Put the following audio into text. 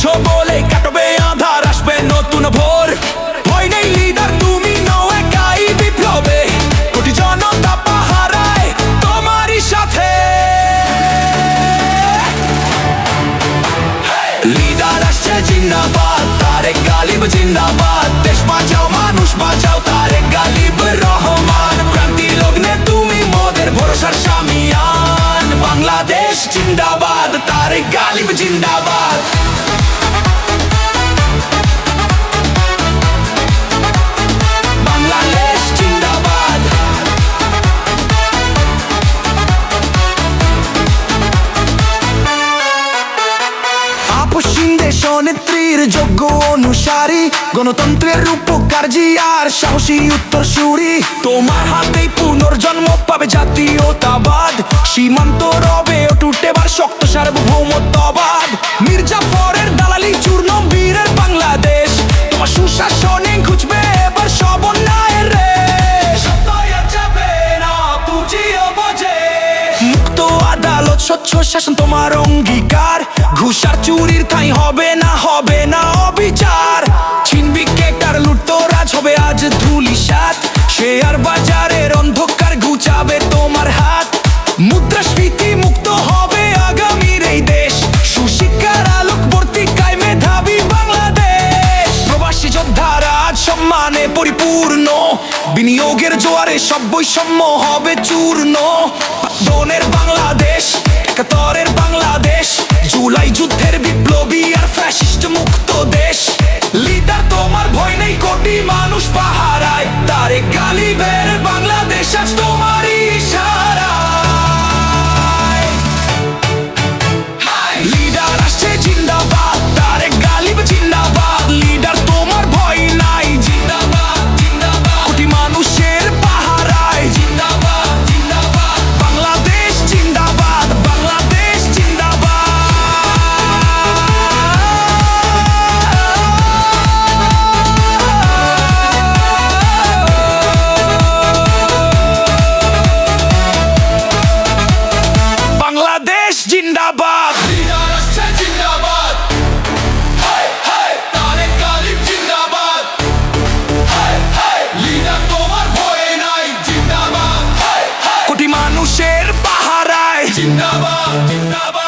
আসছো বলে কাটবে আধার, আসবে নতুন ভোর। ভয় নেই লিডার, তুমি নও একাই বিপ্লবে, কোটি জনতা পাহারায় তোমারই সাথে। লিডার আসছে জিন্দাবাদ, তারেক গালিব জিন্দাবাদ। দেশ বাঁচাও, মানুষ বাঁচাও, তারেক গালিব রহমান। ক্রান্তি লগ্নে তুমি মোদের ভরসার শামিয়ান। বাংলাদেশ জিন্দাবাদ, তারেক গালিব জিন্দাবাদ। বাংলাদেশ জিন্দাবাদ। আপসহীন দেশ নেত্রীর যোগ্য অনুসারী, গণতন্ত্রের রূপকার্যী আর সাহসী উত্তরসূরি। তোমার হাতেই পুনর্জন্ম পাবে জাতীয়তাবাদ, সীমান্ত রবে অটুট এবার শক্ত সার্বভৌমত্ববাদ। মির্জাফরের দালালি চূর্ণ, বীরের বাংলাদেশ, তোমার সুশাসনে ঘুচবে এবার সব অন্যায়ের রেশ। মুক্ত আদালত, স্বচ্ছ শাসন তোমার অঙ্গীকার। ঘুষ আর চুরির ঠাঁই হবে না, হবে না অবিচার। ছিনবি কেকার লুটতরাজ হবে আজ ধুলিসাৎ, শেয়ার বাজারের অন্ধকার ঘুচাবে তোমার হাত। মুদ্রাস্ফীতি মুক্ত হবে আগামীর এই দেশ, সুশিক্ষার আলোক বর্তিকায় মেধাবী বাংলাদেশ। প্রবাসী যোদ্ধারা আজ সম্মানে পরিপূর্ণ, বিনিয়োগের জোয়ারে সব বৈষম্য হবে চূর্ণ। দনের বাংলাদেশ, একাত্তরের বাংলাদেশ, জুলাই যুদ্ধের বিপ্লবী আর ফ্যাসিস্ট মুক্ত দেশ। লিডার তোমার ভয় নেই, কোটি মানুষ পাহারায়, তারেক গালিবের বাংলাদেশ আজ তোমারই ইশারায়। লিডার আসছে জিন্দাবাদ, তারেক গালিব জিন্দাবাদ। লিডার তোমার ভয় নাই, জিন্দাবাদ জিন্দাবাদ। কোটি মানুষের পাহারায়, জিন্দাবাদ জিন্দাবাদ। বাংলাদেশ জিন্দাবাদ, বাংলাদেশ জিন্দাবাদ। বাংলাদেশ জিন্দাবাদ। লিডার আসছে জিন্দাবাদ, হাই হাই তারেক গালিব জিন্দাবাদ। হাই হাই লিডার তোমার ভয় নাই, জিন্দাবাদ হাই হাই। কোটি মানুষের পাহারায়, জিন্দাবাদ জিন্দাবাদ।